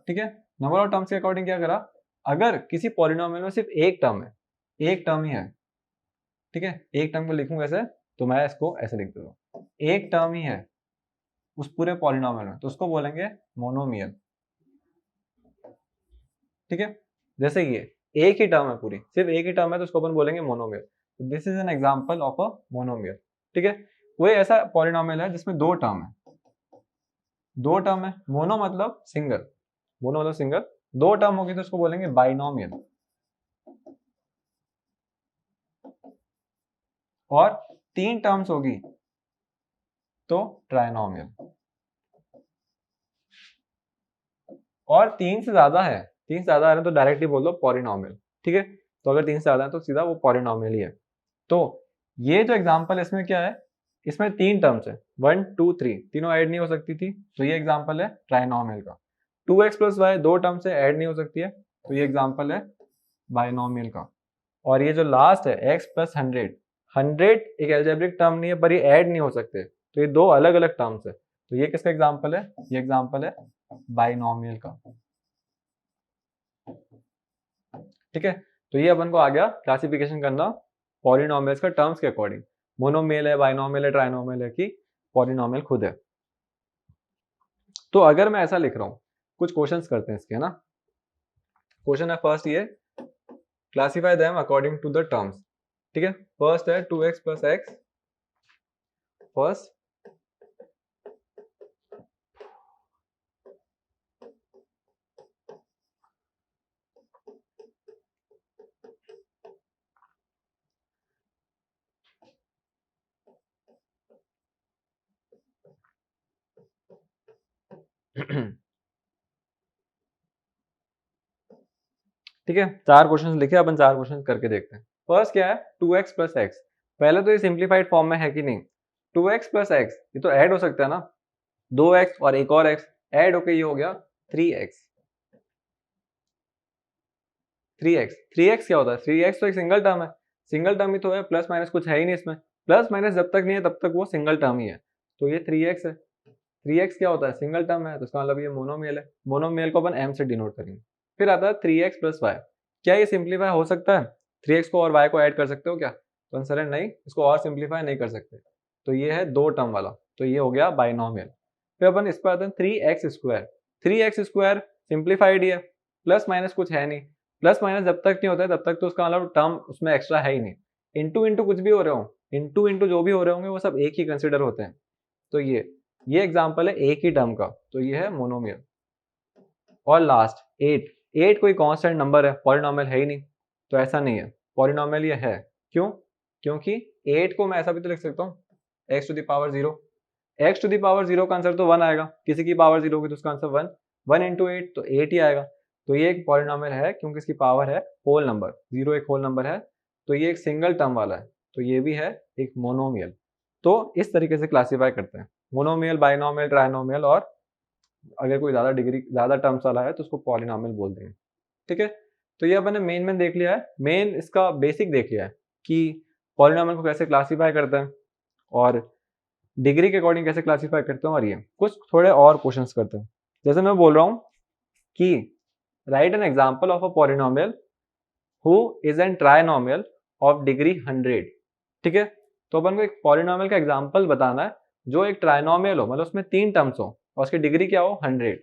ठीक है। नंबर ऑफ टर्म्स के अकॉर्डिंग क्या करा, अगर किसी पॉलिनोमियल में सिर्फ एक टर्म है, एक टर्म ही है, ठीक है, एक टर्म को लिखूंगा ऐसे, तो मैं इसको ऐसे लिख देता हूँ, एक टर्म ही है उस पूरे पॉलिनोमियल में, तो उसको बोलेंगे मोनोमियल, ठीक है। जैसे ये एक ही टर्म है, पूरी सिर्फ एक ही टर्म है, तो उसको अपन बोलेंगे मोनोमियल। तो this is an example of a monomial, ठीक है। कोई ऐसा पॉलिनोमियल है जिसमें दो टर्म है, दो टर्म है, मोनो मतलब सिंगल, मोनो मतलब सिंगल, दो टर्म होगी तो उसको बोलेंगे बाइनोमियल, और तीन टर्म्स होगी तो ट्राइनोमियल, और तीन से ज्यादा है, तीन से ज्यादा है तो डायरेक्टली बोल दो पॉलिनोमियल, ठीक है। तो अगर तीन से ज्यादा है तो सीधा वो पॉलिनोमियल ही है। तो ये जो एग्जांपल है इसमें क्या है, इसमें तीन टर्म्स है, 1 2 3, तीनों ऐड नहीं हो सकती थी, तो ये एग्जांपल है ट्राइनोमियल का। 2x प्लस वाई दो टर्म से ऐड नहीं हो सकती है, तो ये एग्जांपल है बाइनोमियल का। और ये जो लास्ट है x प्लस 100, 100 एक एल्जेब्रिक टर्म नहीं है, पर ये ऐड नहीं हो सकते, तो ये दो अलग अलग टर्म्स है, तो ये किसका एग्जांपल है, ये एग्जांपल है बाइनोमियल का, ठीक है। तो ये अपन को आ गया क्लासिफिकेशन करना पॉलिनोमियल्स का टर्म्स के अकॉर्डिंग, मोनोमियल है, बाइनोमियल है, ट्राइनोमियल है, कि पॉलिनोमियल खुद है। तो अगर मैं ऐसा लिख रहा हूँ, कुछ क्वेश्चंस करते हैं इसके, है ना। क्वेश्चन है फर्स्ट ये, classify them according to the terms, ठीक है। फर्स्ट है 2x प्लस एक्स, फर्स्ट ठीक है, चार क्वेश्चंस लिखे, अपन चार क्वेश्चंस करके देखते हैं। फर्स्ट क्या है, 2x प्लस एक्स, पहले तो ये सिंप्लीफाइड फॉर्म में है कि नहीं, 2x प्लस एक्स ये तो ऐड हो सकता है ना, 2x और एक और x ऐड होके ये हो गया 3x, 3x, 3x क्या होता है, 3x तो एक सिंगल टर्म है, सिंगल टर्म ही तो है, प्लस माइनस कुछ है ही नहीं इसमें, प्लस माइनस जब तक नहीं है तब तक वो सिंगल टर्म ही है, तो ये 3x है। 3x क्या होता है, सिंगल टर्म है, तो इसका मतलब ये मोनोमियल है, मोनोमियल को अपन m से डिनोट करेंगे। फिर आता है 3x प्लस वाई, क्या ये सिंप्लीफाई हो सकता है, 3x को और y को ऐड कर सकते हो क्या, तो आंसर है नहीं, इसको और सिंप्लीफाई नहीं कर सकते, तो ये है दो टर्म वाला, तो ये हो गया बाइनोमियल। फिर अपन इस पर आते हैं 3x square, 3x square simplified ही है, प्लस माइनस कुछ है नहीं, प्लस माइनस जब तक नहीं होता है तब तक तो उसका मतलब टर्म उसमें एक्स्ट्रा है ही नहीं, इंटू इंटू कुछ भी हो रहे हो, इंटू इंटू जो भी हो रहे होंगे वो सब एक ही कंसिडर होते हैं, तो ये एग्जांपल है एक ही टर्म का, तो ये है मोनोमियल। और लास्ट 8, 8 कोई कांस्टेंट नंबर है, पॉलिनोमियल है ही नहीं, तो ऐसा नहीं है, पॉलिनोमियल ये है, क्यों, क्योंकि 8 को मैं ऐसा भी तो लिख सकता हूँ x to the power 0, x to the power 0 का आंसर तो 1 आएगा, किसी की पावर 0 होगी तो उसका आंसर 1, 1 इंटू 8 तो 8 ही आएगा, तो ये एक पॉलिनोमियल है क्योंकि इसकी पावर है होल नंबर, 0 एक होल नंबर है, तो ये एक सिंगल टर्म वाला है, तो ये भी है एक मोनोमियल। तो इस तरीके से क्लासीफाई करते हैं, मोनोमियल, बाइनोमियल, ट्राइनोमियल, और अगर कोई ज्यादा टर्म्स वाला है तो उसको पॉलिनोमियल बोल देंगे, ठीक है। तो ये अपन ने मेन देख लिया है, मेन इसका बेसिक देख लिया है कि पॉलिनोमियल को कैसे क्लासीफाई करते हैं और डिग्री के अकॉर्डिंग कैसे क्लासीफाई करते हैं, और ये कुछ थोड़े और क्वेश्चंस करते हैं। जैसे मैं बोल रहा हूँ कि right an example of a polynomial who is an trinomial of degree 100। ठीक है, तो अपन को एक पॉलिनोमियल का एग्जाम्पल बताना है जो एक ट्राइनोमियल हो, मतलब उसमें 3 टर्म्स हो और उसकी डिग्री क्या हो 100।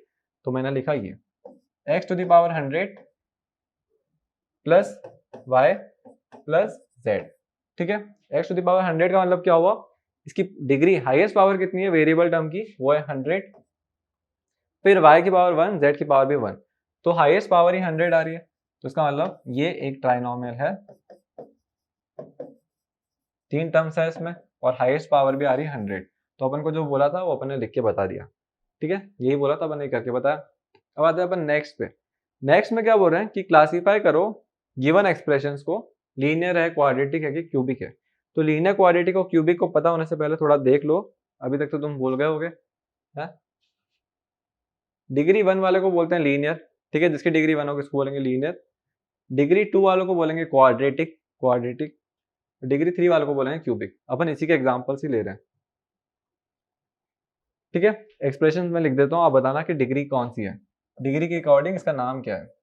तो मैंने लिखा ये x to the power 100 plus y plus z। ठीक है, x टू द पावर 100 का मतलब क्या हुआ, इसकी डिग्री हाईएस्ट पावर कितनी है वेरिएबल टर्म की, वो है 100। फिर y की पावर 1, z की पावर भी 1, तो हाईएस्ट पावर ही 100 आ रही है। तो इसका मतलब ये एक ट्राइनोमियल है, 3 टर्म्स है इसमें और हाईएस्ट पावर भी आ रही है 100। तो अपन को जो बोला था वो अपन ने लिख के बता दिया। ठीक है, यही बोला था अपन ने करके बताया। अब आते हैं अपन नेक्स्ट पे। नेक्स्ट में क्या बोल रहे हैं कि क्लासीफाई करो गिवन एक्सप्रेशंस को, लीनियर है, क्वाड्रेटिक है कि क्यूबिक है। तो लीनियर, क्वाड्रेटिक और क्यूबिक को पता होने से पहले थोड़ा देख लो, अभी तक तो तुम भूल गए होगे। डिग्री 1 वाले को बोलते हैं लीनियर, ठीक है, जिसकी डिग्री 1 होगी उसको बोलेंगे लीनियर। डिग्री 2 वालों को बोलेंगे क्वाड्रेटिक, क्वाड्रेटिक। डिग्री 3 वालों को बोलेंगे क्यूबिक। अपन इसी के एग्जांपल्स ही ले रहे हैं। ठीक है, एक्सप्रेशन में लिख देता हूँ, आप बताना कि डिग्री कौन सी है, डिग्री के अकॉर्डिंग इसका नाम क्या है।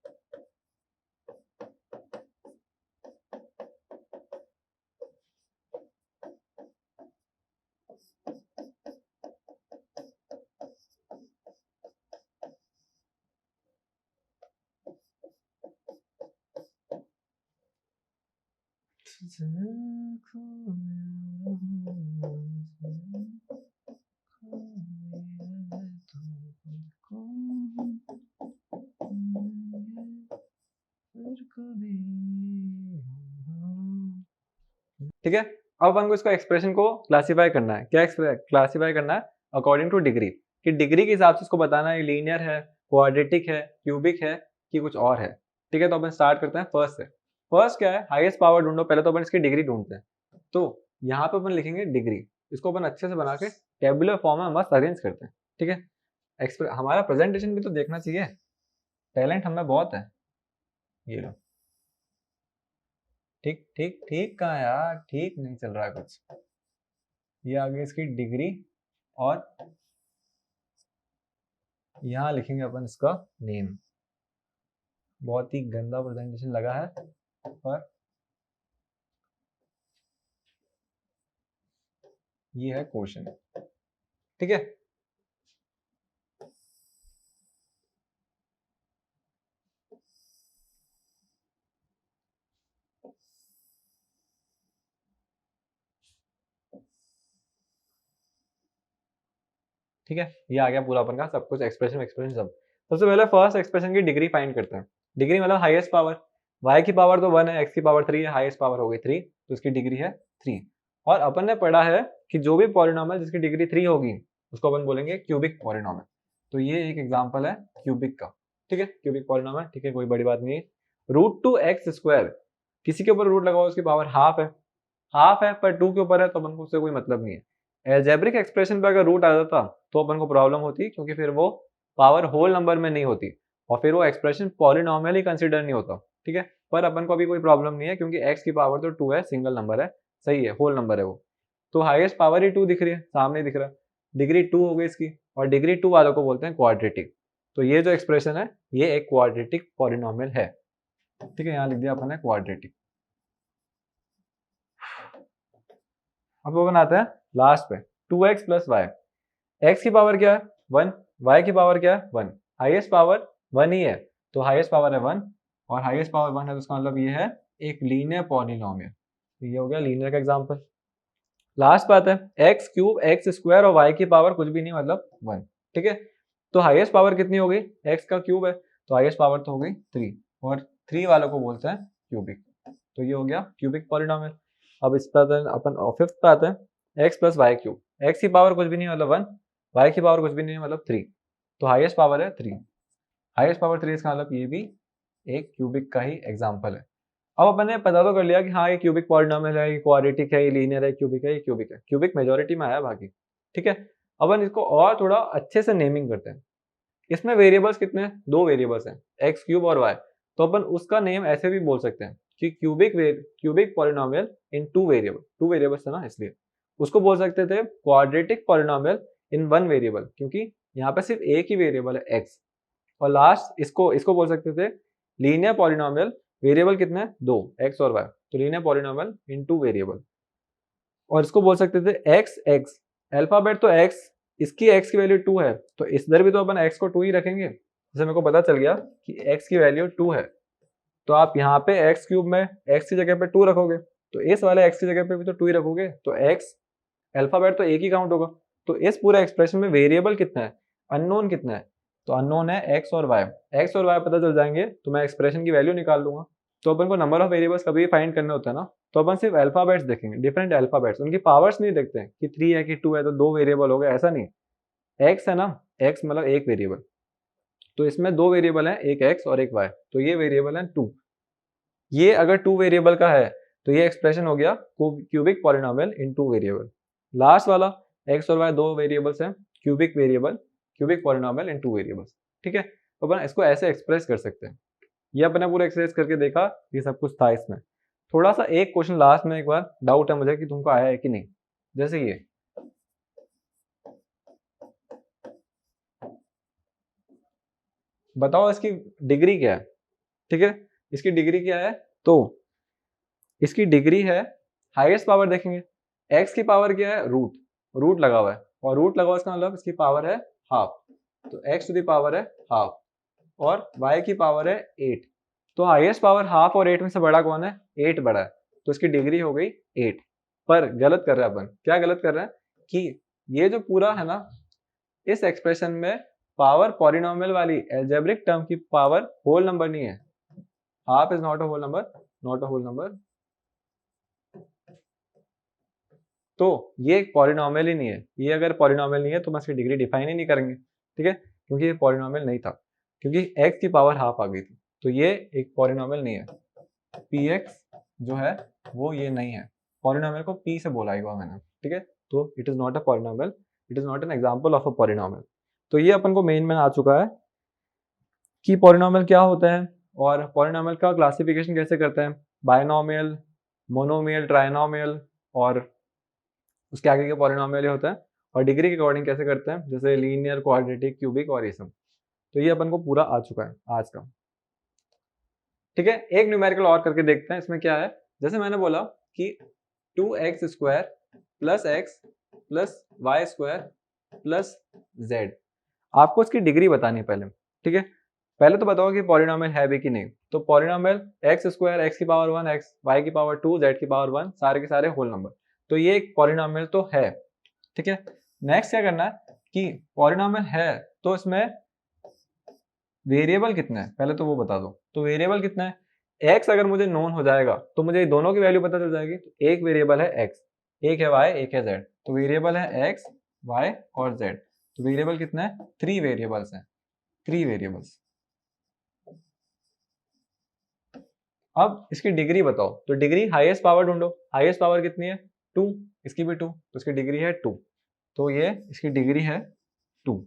ठीक है, अब अपन को इसको एक्सप्रेशन को क्लासीफाई करना है। क्या क्लासीफाई करना है, अकॉर्डिंग टू डिग्री, कि डिग्री के हिसाब से इसको बताना है लीनियर है, क्वाड्रेटिक है, क्यूबिक है कि कुछ और है। ठीक है, तो अपन स्टार्ट करते हैं फर्स्ट से। फर्स्ट क्या है, हाईएस्ट पावर ढूंढो। पहले तो अपन इसकी डिग्री ढूंढते हैं, तो यहाँ पे अपन लिखेंगे डिग्री। इसको अपन अच्छे से बना के टेबुलर फॉर्म में मस्त अरेंज करते हैं। ठीक है, हमारा प्रेजेंटेशन भी तो देखना चाहिए, टैलेंट हमें बहुत है। ये लो, ठीक ठीक ठीक कहाँ यार, ठीक नहीं चल रहा है कुछ। ये आ गई इसकी डिग्री और यहाँ लिखेंगे अपन इसका नेम। बहुत ही गंदा प्रेजेंटेशन लगा है, पर ये है क्वेश्चन। ठीक है, ठीक है, ये आ गया पूरा अपन का सब कुछ, एक्सप्रेशन एक्सप्रेशन सब। सबसे पहले फर्स्ट एक्सप्रेशन की डिग्री फाइंड करते हैं। डिग्री मतलब हाईएस्ट पावर, y की पावर तो 1 है, x की पावर 3 है, हाईएस्ट पावर हो गई 3, तो इसकी डिग्री है 3। और अपन ने पढ़ा है कि जो भी पॉलिनोमियल जिसकी डिग्री 3 होगी उसको अपन बोलेंगे क्यूबिक पॉलिनोमियल। तो ये एक एग्जांपल है क्यूबिक का। ठीक है, क्यूबिक पॉलिनोमियल, ठीक है, कोई बड़ी बात नहीं है। रूट टू एक्स स्क्वायर, किसी के ऊपर रूट लगाओ उसकी पावर हाफ है, पर 2 के ऊपर है तो अपन को उससे कोई मतलब नहीं है। एल्जेब्रिक एक्सप्रेशन पे अगर रूट आ जाता तो अपन को प्रॉब्लम होती, क्योंकि फिर वो पावर होल नंबर में नहीं होती और फिर वो एक्सप्रेशन पॉलिनोमियल ही कंसीडर नहीं होता। ठीक है, पर अपन को अभी कोई प्रॉब्लम नहीं है क्योंकि x की पावर तो 2 है, सिंगल नंबर है, सही है, होल नंबर है वो। तो हाईएस्ट पावर ही 2 दिख रही है, सामने दिख रहा है, डिग्री 2 हो गई इसकी। और डिग्री 2 वालों को बोलते हैं क्वाड्रेटिक। तो ये जो एक्सप्रेशन है ये एक क्वाड्रेटिक पॉलिनोमियल है। ठीक है, यहाँ लिख दिया अपन ने क्वाड्रेटिक। अब वो बनाते हैं लास्ट पे 2x प्लस वाई। एक्स की पावर क्या है 1, y की पावर क्या है 1, हाईएस्ट पावर 1 ही है, तो हाईएस्ट पावर है 1 और हाईएस्ट पावर 1 है, तो इसका मतलब ये है एक लीनियर पॉलिनोमियल। ये हो गया लीनियर का एग्जांपल। लास्ट बात है एक्स क्यूब, एक्स स्क्वायर और y की पावर कुछ भी नहीं मतलब 1। ठीक है, तो हाईएस्ट पावर कितनी हो गई, x का क्यूब है, तो हाईएस्ट पावर तो हो गई 3 और 3 वालों को बोलते हैं क्यूबिक। तो ये हो गया क्यूबिक पॉलिनोमियल। अब इस पर अपन फिफ्थ पे आते हैं, x plus y cube. X की पावर कुछ भी नहीं मतलब 1, y की पावर कुछ भी नहीं मतलब 3, तो हाईएस्ट पावर है 3, हाईएस्ट पावर 3, इसका मतलब ये भी एक क्यूबिक का ही एग्जांपल है। अब अपन ने पता तो कर लिया कि हाँ ये क्यूबिक पॉलिनोमियल है, ये क्वाड्रेटिक है, ये लीनियर है, क्यूबिक है, ये क्यूबिक है। क्यूबिक मेजोरिटी में आया बाकी। ठीक है, अपन इसको और थोड़ा अच्छे से नेमिंग करते हैं। इसमें वेरिएबल्स कितने हैं, 2 वेरिएबल्स हैं, एक्स क्यूब और वाई। तो अपन उसका नेम ऐसे भी बोल सकते हैं कि क्यूबिक पॉलिनोमियल इन 2 वेरिएबल, 2 वेरिएबल्स है ना, इसलिए उसको बोल सकते थे क्वाड्रेटिक पॉलिनोमियल इन 1 वेरिएबल, क्योंकि यहाँ पे सिर्फ एक ही वेरिएबल है x, और लास्ट इसको इसको बोल सकते थे लीनियर पॉलिनोमियल, वेरिएबल कितने हैं, 2 x और y, तो लीनियर पॉलिनोमियल इन 2 वेरिएबल। और इसको बोल सकते थे x, अल्फाबेट तो x, इसकी x की वैल्यू 2 है, तो इधर भी तो अपन x को 2 ही रखेंगे। जैसे मेरे को पता चल गया कि x की वैल्यू 2 है, तो आप यहाँ पे x क्यूब में x की जगह पे 2 रखोगे, तो इस वाले x की जगह पे भी तो 2 ही रखोगे, तो x अल्फाबेट तो एक ही काउंट होगा। तो इस पूरे एक्सप्रेशन में वेरिएबल कितना है, अननोन कितना है, तो अननोन है x और y। x और y पता चल जाएंगे तो मैं एक्सप्रेशन की वैल्यू निकाल लूंगा। तो अपन को नंबर ऑफ वेरिएबल्स कभी भी फाइंड करने होता है ना, तो अपन सिर्फ अल्फाबेट्स देखेंगे, डिफरेंट अल्फाबेट्स, उनकी पावर्स नहीं देखते हैं कि 3 है कि 2 है तो 2 वेरिएबल हो गए, ऐसा नहीं। x है ना, x मतलब एक वेरिएबल, तो इसमें 2 वेरिएबल हैं, एक x और एक y, तो ये वेरिएबल है 2। ये अगर 2 वेरिएबल का है तो ये एक्सप्रेशन हो गया क्यूबिक पॉलिनोमियल इन 2 वेरिएबल। लास्ट वाला x और y 2 वेरिएबल्स हैं, क्यूबिक वेरिएबल, क्यूबिक पॉलिनोमियल इन 2 वेरिएबल्स, ठीक है। तो अपन इसको ऐसे एक्सप्रेस कर सकते हैं। ये अपने पूरा एक्सरसाइज करके देखा, ये सब कुछ था इसमें। थोड़ा सा एक क्वेश्चन लास्ट में एक बार डाउट है मुझे कि तुमको आया है कि नहीं, जैसे ये बताओ इसकी डिग्री क्या है, ठीक है, इसकी डिग्री क्या है, तो इसकी डिग्री है, हाईएस्ट पावर देखेंगे, x की पावर क्या है, रूट, रूट लगा हुआ है, और रूट लगा हुआ इसका मतलब इसकी पावर है हाफ, तो x टू द पावर है हाफ, और y की पावर है 8। तो हाईएस्ट पावर हाफ और 8 में से बड़ा कौन है, 8 बड़ा है, तो इसकी डिग्री हो गई 8। पर गलत कर रहे हैं अपन, क्या गलत कर रहे हैं कि ये जो पूरा है ना, इस एक्सप्रेशन में पावर पॉलिनोमियल वाली एल्जेब्रिक टर्म की पावर होल नंबर नहीं है, half is not a whole number, not a whole number, तो ये एक पॉलिनोमियल ही नहीं है। ये अगर पॉलिनोमियल नहीं है तो मैं इसकी डिग्री डिफाइन ही नहीं करेंगे, ठीक है, क्योंकि ये पॉलिनोमियल नहीं था, क्योंकि x की पावर हाफ आ गई थी, तो ये एक पॉलिनोमियल नहीं है। px जो है वो ये नहीं है, पॉलिनोमियल को p से बोला हुआ मैंने, ठीक है, तो it is not a polynomial, it is not an example of a polynomial. तो ये अपन को मेन में आ चुका है कि पॉलिनोमियल क्या होता है और पॉलिनोमियल का क्लासिफिकेशन कैसे करते हैं, बायनोमियल, मोनोमियल, ट्राइनोमियल, और उसके आगे के पॉलिनोमियल होता है, और डिग्री के अकॉर्डिंग कैसे करते हैं, जैसे लीनियर, क्वाड्रेटिक, क्यूबिक और ये सब। तो ये अपन को पूरा आ चुका है आज का, ठीक है। एक न्यूमेरिकल और करके देखते हैं, इसमें क्या है, जैसे मैंने बोला कि 2x square plus x plus y square plus z, आपको इसकी डिग्री बतानी है पहले, ठीक है। पहले तो बताओ कि पॉलिनोमियल है भी कि नहीं, तो पॉलिनोमियल एक्स स्क्वायर, एक्स की पावर 1, एक्स वाई की पावर 2, जेड की पावर 1, सारे के सारे होल नंबर, तो ये एक पॉलिनोमियल तो है, ठीक है। नेक्स्ट क्या करना है कि पॉलिनोमियल है तो इसमें वेरिएबल कितना है, पहले तो वो बता दो। तो वेरिएबल कितना है, x अगर मुझे नोन हो जाएगा तो मुझे दोनों की वैल्यू पता चल जाएगी। तो एक वेरिएबल है x, एक है y, एक है z, तो वेरिएबल है x, y और z। तो वेरिएबल कितना है, 3 वेरिएबल्स हैं, 3 वेरिएबल्स। अब इसकी डिग्री बताओ, तो डिग्री हाईएस्ट पावर ढूंढो, हाईएस्ट पावर कितनी है, 2, इसकी भी 2, तो इसकी डिग्री है 2, तो ये इसकी डिग्री है 2,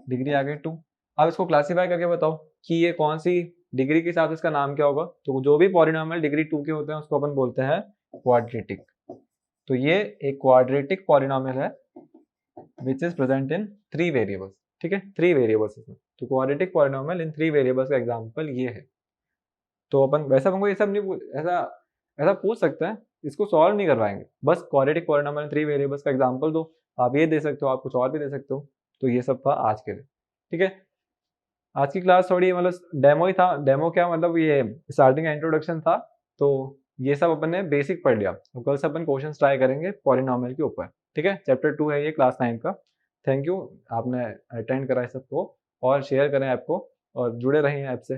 डिग्री आ गई 2। अब इसको क्लासीफाई करके बताओ कि ये कौन सी डिग्री के साथ इसका नाम क्या होगा, तो जो भी पॉलिनोमियल डिग्री 2 के होते हैं उसको अपन बोलते हैं क्वाड्रेटिक। तो ये एक क्वाड्रेटिक पॉलिनोमियल है which is present in 3 variables, ठीक है, 3 वेरिएबल्स इसमें। तो क्वाड्रेटिक पॉलिनोमियल इन 3 वेरिएबल्स का एग्जांपल ये है। तो अपन वैसे अपन को ये सब नहीं ऐसा ऐसा पूछ सकते हैं, इसको सॉल्व नहीं करवाएंगे, बस क्वाड्रेटिक पॉलिनोमियल 3 वेरिएबल्स का एग्जांपल दो, आप ये दे सकते हो, आप कुछ और भी दे सकते हो। तो ये सब था आज के लिए, ठीक है। आज की क्लास थोड़ी मतलब डेमो ही था, डेमो क्या मतलब ये स्टार्टिंग का इंट्रोडक्शन था, तो ये सब अपन ने बेसिक पढ़ लिया। तो कल से अपन क्वेश्चंस ट्राई करेंगे पॉलिनोमियल के ऊपर, ठीक है। चैप्टर 2 है ये क्लास 9 का। थैंक यू, आपने अटेंड करा है सबको, और शेयर करें ऐप को और जुड़े रहें ऐप से।